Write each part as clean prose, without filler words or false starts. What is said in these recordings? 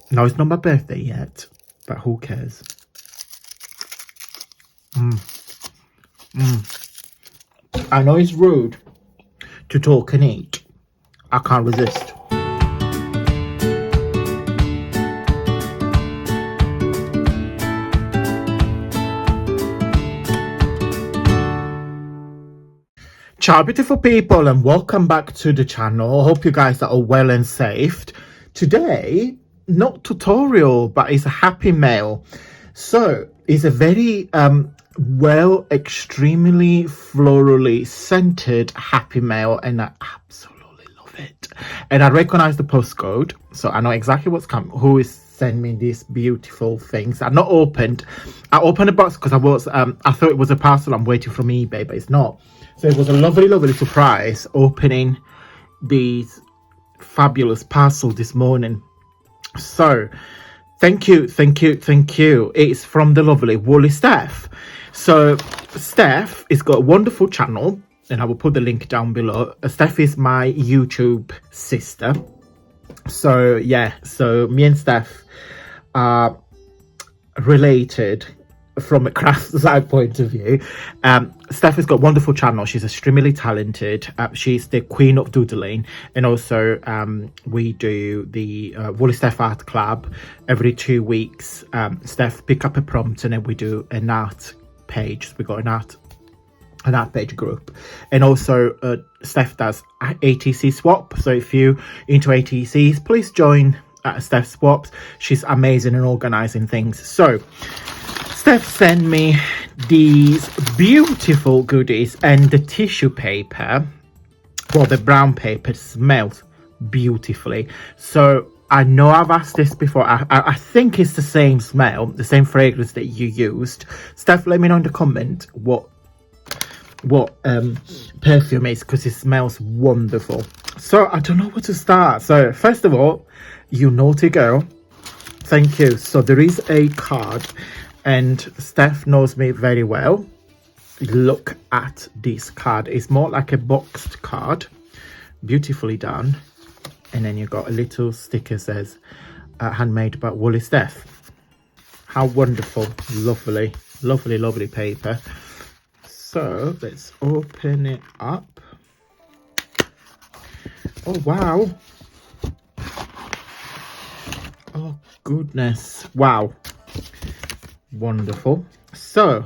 No, it's not my birthday yet, but who cares? I know it's rude to talk and eat. I can't resist. Ciao beautiful people, and welcome back to the channel. I hope you guys are all well and safe. Today, not tutorial, but it's a happy mail. So it's a very extremely florally scented happy mail, and I absolutely love it. And I recognize the postcode, so I know exactly what's coming. Who is sending me these beautiful things? I've not opened. I opened the box because I thought it was a parcel I'm waiting from eBay, but it's not. So it was a lovely surprise opening these fabulous parcels this morning. So thank you. It's from the lovely Woolly Steph. So Steph has got a wonderful channel, and I will put the link down below. Steph is my YouTube sister. So yeah, so me and Steph are related from a craft side point of view. Steph has got a wonderful channel. She's extremely talented. She's the queen of doodling, and also we do the Woolly Steph Art Club every 2 weeks. Steph pick up a prompt, and then we do an art page. We got an art page group, and also Steph does ATC swap. So if you into ATCs, please join Steph Swaps. She's amazing in organizing things. So Steph sent me these beautiful goodies, and the tissue paper, well, the brown paper smells beautifully. So I know I've asked this before. I think it's the same smell, the same fragrance that you used. Steph, let me know in the comment what perfume is, because it smells wonderful. So I don't know where to start. So first of all, you naughty girl, thank you. So there is a card, and Steph knows me very well. Look at this card. It's more like a boxed card, beautifully done. And then you got a little sticker says handmade by Woolly Steph. How wonderful. Lovely paper. So let's open it up. Oh wow. Oh goodness. Wow. Wonderful. So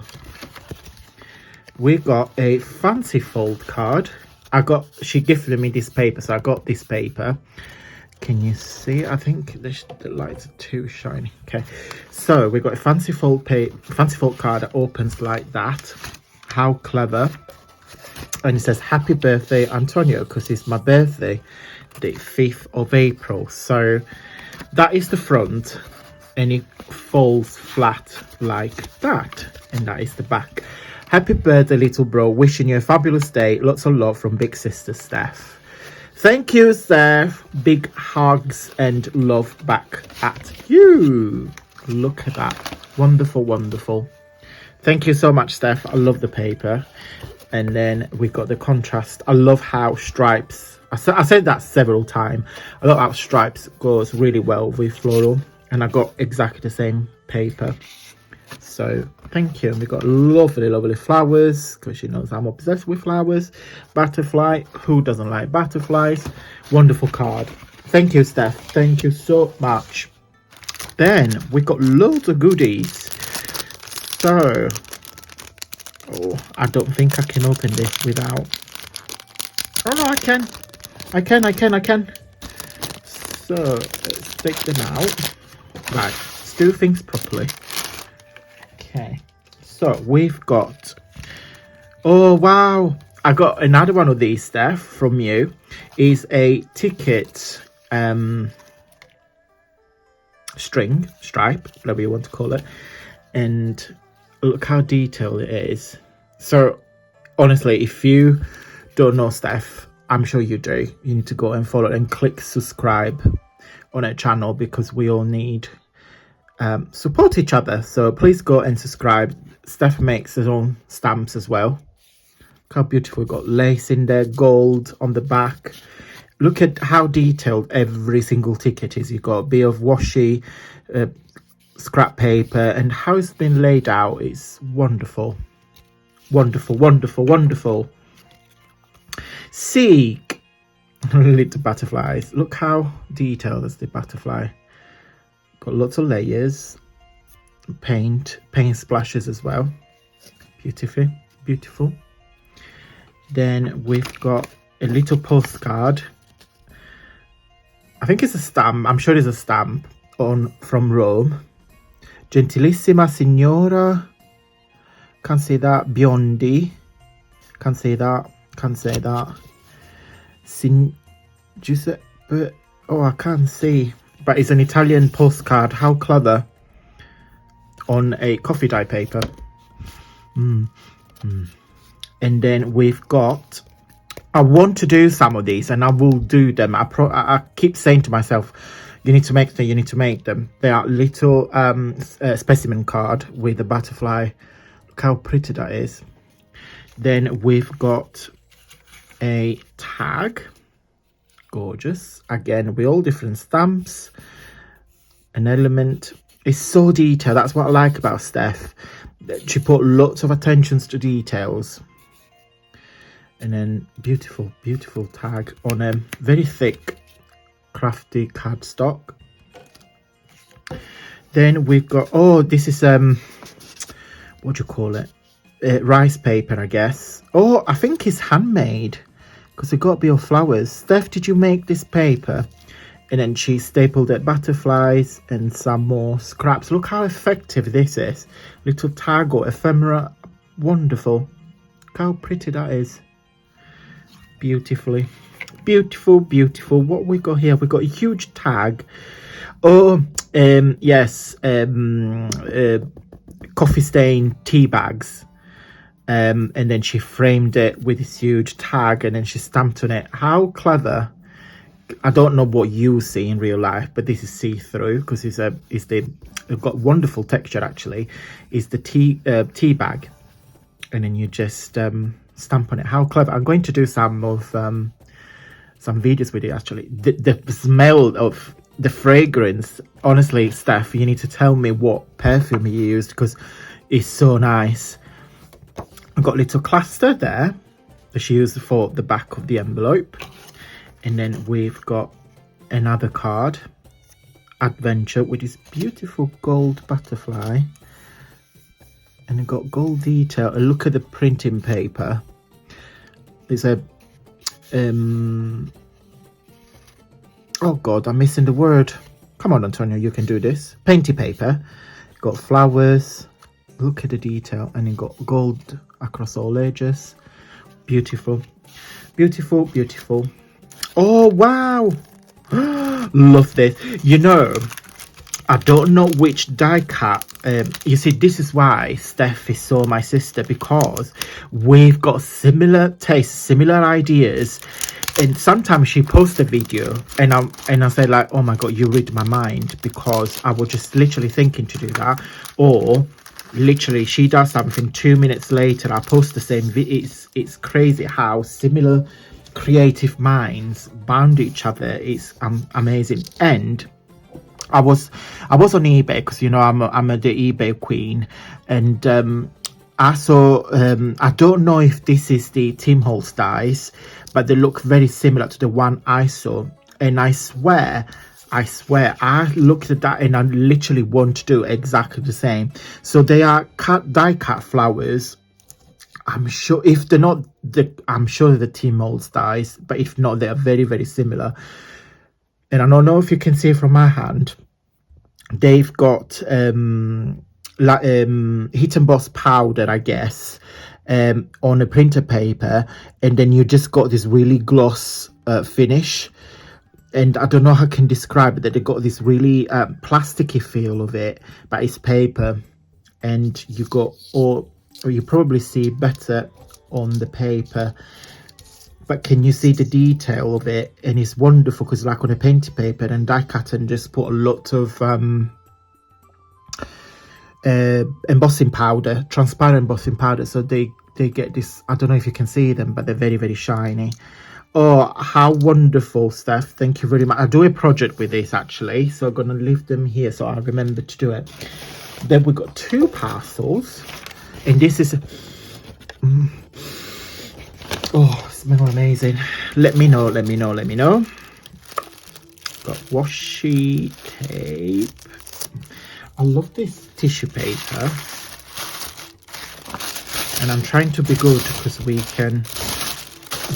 we got a fancy fold card. She gifted me this paper, so I got this paper. Can you see? I think the lights are too shiny. Okay, so we got a fancy fold card that opens like that. How clever. And it says happy birthday Antonio, because it's my birthday, the 5th of April. So that is the front, and it folds flat like that, and that is the back. Happy birthday little bro, wishing you a fabulous day, lots of love from big sister Steph. Thank you, Steph. Big hugs and love back at you. Look at that. Wonderful. Thank you so much, Steph. I love the paper. And then we've got the contrast. I love how stripes, I said that several times, I love how stripes goes really well with floral. And I got exactly the same paper. So thank you. And we got lovely flowers, because she knows I'm obsessed with flowers. Butterfly, who doesn't like butterflies? Wonderful card. Thank you, Steph. Thank you so much. Then we got loads of goodies. So I don't think I can open this without. Oh no, I can. So let's take them out. Right, let's do things properly. Okay, so we've got, oh wow, I got another one of these, Steph, from you. Is a ticket stripe, whatever you want to call it. And look how detailed it is. So honestly, if you don't know Steph, I'm sure you do. You need to go and follow and click subscribe on her channel, because we all need support each other. So please go and subscribe. Steph makes her own stamps as well. Look how beautiful. We've got lace in there, gold on the back, look at how detailed every single ticket is. You've got a bit of washi, scrap paper, and how it's been laid out is wonderful. Wonderful, wonderful, wonderful. Seek little butterflies. Look how detailed is the butterfly. Got lots of layers. Paint splashes as well. Beautiful, beautiful. Then we've got a little postcard. I think it's a stamp. I'm sure it's a stamp from Rome. Gentilissima signora. Can't say that. Biondi. Can't say that. Can't say that. Giuseppe. Oh, I can't see. But it's an Italian postcard. How clever. On a coffee dye paper. And then we've got, I want to do some of these, and I will do them. I keep saying to myself, you need to make them, you need to make them. They are little specimen card with a butterfly. Look how pretty that is. Then we've got a tag. Gorgeous. Again, with all different stamps. An element. It's so detailed. That's what I like about Steph. She put lots of attentions to details. And then beautiful, beautiful tag on a very thick, crafty cardstock. Then we've got, oh, this is, what do you call it? Rice paper, I guess. Oh, I think it's handmade because it got a bit of flowers. Steph, did you make this paper? And then she stapled it, butterflies and some more scraps. Look how effective this is. Little tag or ephemera. Wonderful. Look how pretty that is. Beautifully. Beautiful, beautiful. What we got here? We got a huge tag. Oh, yes. Coffee stain tea bags. And then she framed it with this huge tag and then she stamped on it. How clever. I don't know what you see in real life, but this is see-through because it's got wonderful texture actually. It's the tea bag, and then you just stamp on it. How clever! I'm going to do some videos with it actually. The smell of the fragrance, honestly, Steph, you need to tell me what perfume you used because it's so nice. I've got a little cluster there that she used for the back of the envelope. And then we've got another card, Adventure, with this beautiful gold butterfly. And it got gold detail. And look at the printing paper. There's a, oh God, I'm missing the word. Come on, Antonio, you can do this. Painty paper. Got flowers. Look at the detail. And it got gold across all edges. Beautiful. Beautiful, beautiful. Oh, wow. Love this. You know, I don't know which die cut. You see, this is why Steph is so my sister, because we've got similar tastes, similar ideas. And sometimes she posts a video and I say like, oh my God, you read my mind, because I was just literally thinking to do that. Or literally she does something 2 minutes later, I post the same video. It's crazy how similar creative minds bound each other. It's amazing. And I was on eBay because, you know, I'm the eBay queen, and I saw I don't know if this is the Tim Holtz dies, but they look very similar to the one I saw, and I swear I looked at that and I literally want to do exactly the same. So they are die cut flowers. I'm sure if they're not I'm sure the Tim Holtz dies, but if not, they are very, very similar. And I don't know if you can see from my hand, they've got hit and emboss powder, I guess, on a printer paper, and then you just got this really gloss finish. And I don't know how I can describe it, that they got this really plasticky feel of it, but it's paper. And you got, or you probably see better on the paper, but can you see the detail of it? And it's wonderful because like on a painted paper, and die cut and just put a lot of embossing powder, transparent embossing powder, so they get this, I don't know if you can see them, but they're very, very shiny. Oh, how wonderful, Steph. Thank you very much. I do a project with this actually, so I'm gonna leave them here so I remember to do it. Then we got 2 parcels, and this is oh, it smells amazing. Let me know. Got washi tape. I love this tissue paper, and I'm trying to be good because we can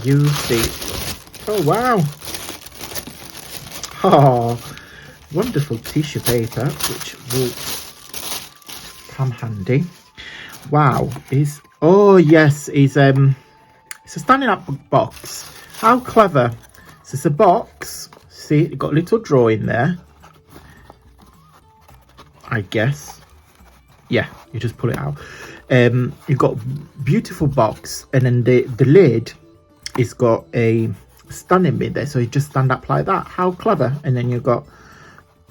use it. Oh wow. Oh, wonderful tissue paper, which will come handy. Wow, oh yes, it's a standing up box. How clever. So it's a box. See, it got a little drawer in there, I guess. Yeah, you just pull it out. You've got beautiful box, and then the lid is got a standing bit there, so you just stand up like that. How clever. And then you've got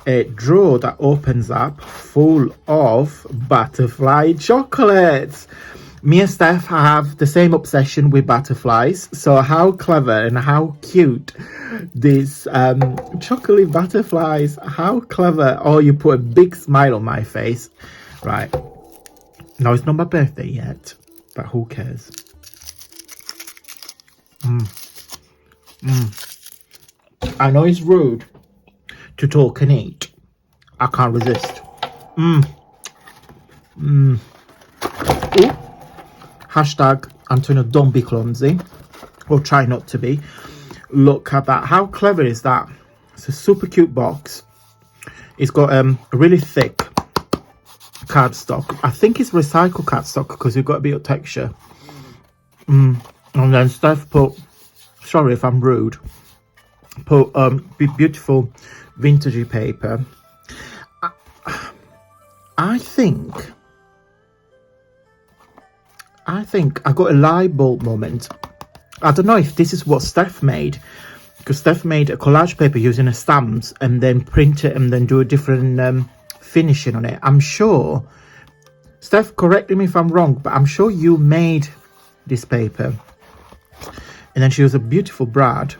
a drawer that opens up full of butterfly chocolates. Me and Steph have the same obsession with butterflies, so how clever and how cute these chocolate butterflies. How clever. Oh, you put a big smile on my face. Right, no, it's not my birthday yet, but who cares. I know it's rude to talk and eat. I can't resist. Ooh. Hashtag Antonio, don't be clumsy, or try not to be. Look at that. How clever is that? It's a super cute box. It's got a really thick cardstock. I think it's recycled cardstock because you've got a bit of texture. And then Steph put, sorry if I'm rude, put beautiful vintagey paper. I think I got a light bulb moment. I don't know if this is what Steph made, because Steph made a collage paper using a stamps and then print it and then do a different finishing on it. I'm sure, Steph, correct me if I'm wrong, but I'm sure you made this paper. And then she used a beautiful brad,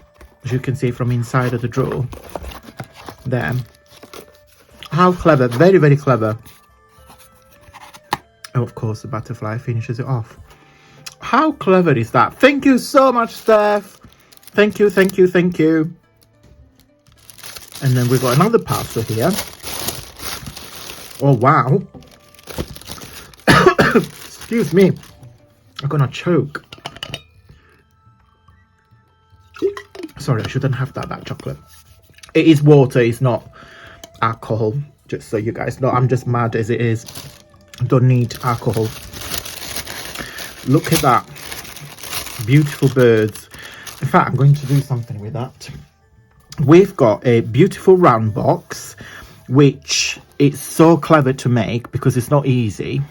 as you can see from inside of the drawer there. How clever. Very, very clever. Oh, of course, the butterfly finishes it off. How clever is that? Thank you so much, Steph. Thank you. And then we've got another parcel here. Oh, wow. Excuse me. I'm gonna choke. Sorry, I shouldn't have that chocolate. It is water, it's not alcohol. Just so you guys know, I'm just mad as it is. Don't need alcohol. Look at that. Beautiful birds. In fact, I'm going to do something with that. We've got a beautiful round box, which it's so clever to make because it's not easy.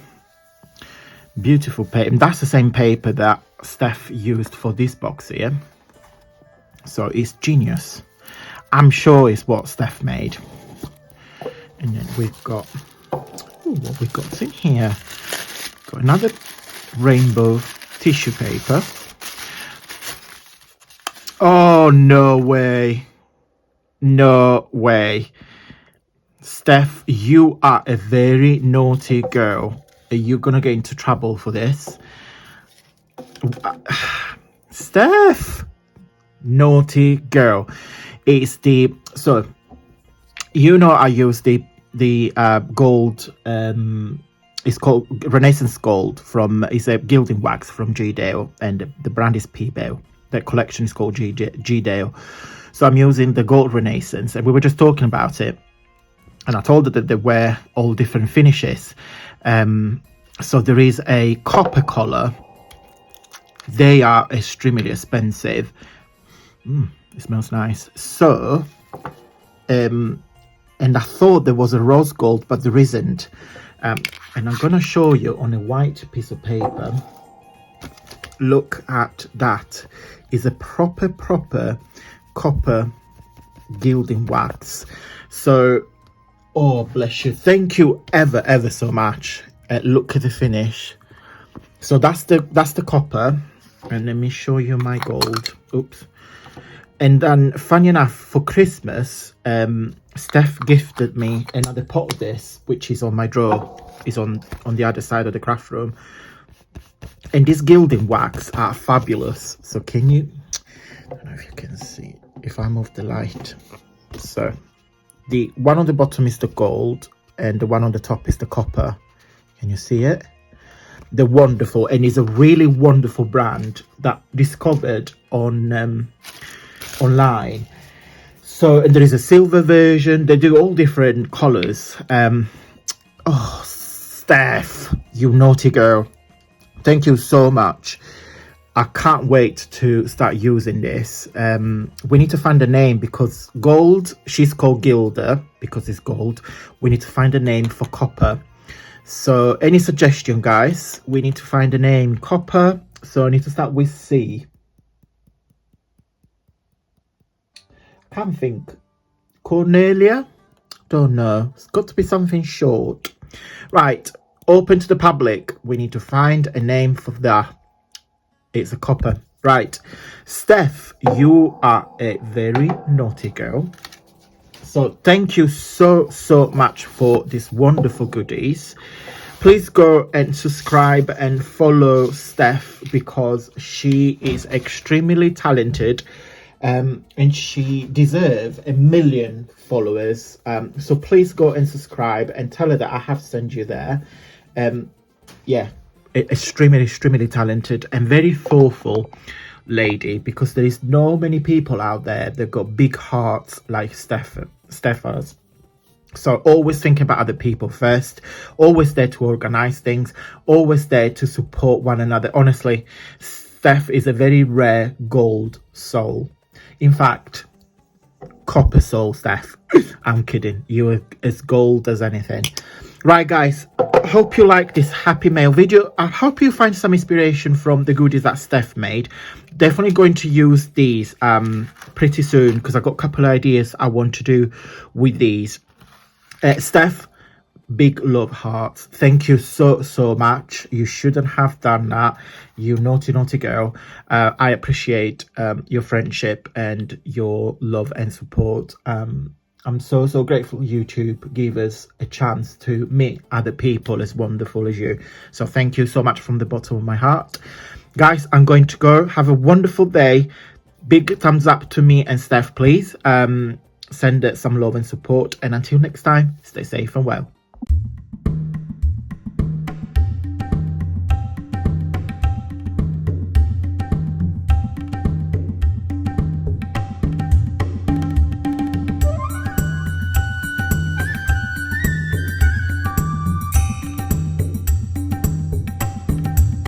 Beautiful paper. And that's the same paper that Steph used for this box here. So it's genius. I'm sure it's what Steph made. And then we've got, ooh, what we've got in here. Got another rainbow tissue paper. Oh, no way. No way. Steph, you are a very naughty girl. Are you gonna get into trouble for this? Steph, naughty girl. It's the, so you know, I use the gold, it's called Renaissance Gold from, it's a gilding wax from G-Dale, and the brand is P-Bale. The collection is called G-Dale. So I'm using the gold Renaissance, and we were just talking about it, and I told her that they were all different finishes. So there is a copper color. They are extremely expensive. It smells nice. So, and I thought there was a rose gold, but there isn't. And I'm gonna show you on a white piece of paper. Look at that. It's a proper copper gilding wax. So, oh bless you, thank you ever so much. Look at the finish. So that's the copper, and let me show you my gold. Oops, And then, funny enough, for Christmas, Steph gifted me another pot of this, which is on my drawer, is on the other side of the craft room. And these gilding wax are fabulous. So can you, I don't know if you can see, if I move the light. So the one on the bottom is the gold and the one on the top is the copper. Can you see it? They're wonderful, and it's a really wonderful brand that discovered on online. So, and there is a silver version. They do all different colors. Oh, Steph, you naughty girl, thank you so much. I can't wait to start using this. We need to find a name because gold, she's called Gilda because it's gold. We need to find a name for copper. So any suggestion, guys? We need to find a name. Copper. So I need to start with C. Can't think. Cornelia? Don't know. It's got to be something short. Right. Open to the public. We need to find a name for that. It's a copper. Right. Steph, you are a very naughty girl. So thank you so much for these wonderful goodies. Please go and subscribe and follow Steph because she is extremely talented, and she deserves 1 million followers. So please go and subscribe and tell her that I have sent you there. Yeah, extremely talented and very thoughtful lady, because there is no many people out there that got big hearts like Steph has. So always thinking about other people first, always there to organize things, always there to support one another. Honestly, Steph is a very rare gold soul. In fact, copper soul, Steph. I'm kidding. You're as gold as anything. Right, guys, I hope you like this happy mail video. I hope you find some inspiration from the goodies that Steph made. Definitely going to use these pretty soon because I've got a couple of ideas I want to do with these. Steph, big love hearts. Thank you so much. You shouldn't have done that, you naughty girl. I appreciate your friendship and your love and support. I'm so grateful YouTube gave us a chance to meet other people as wonderful as you. So thank you so much from the bottom of my heart. Guys, I'm going to go. Have a wonderful day. Big thumbs up to me and Steph, please. Send it some love and support. And until next time, stay safe and well.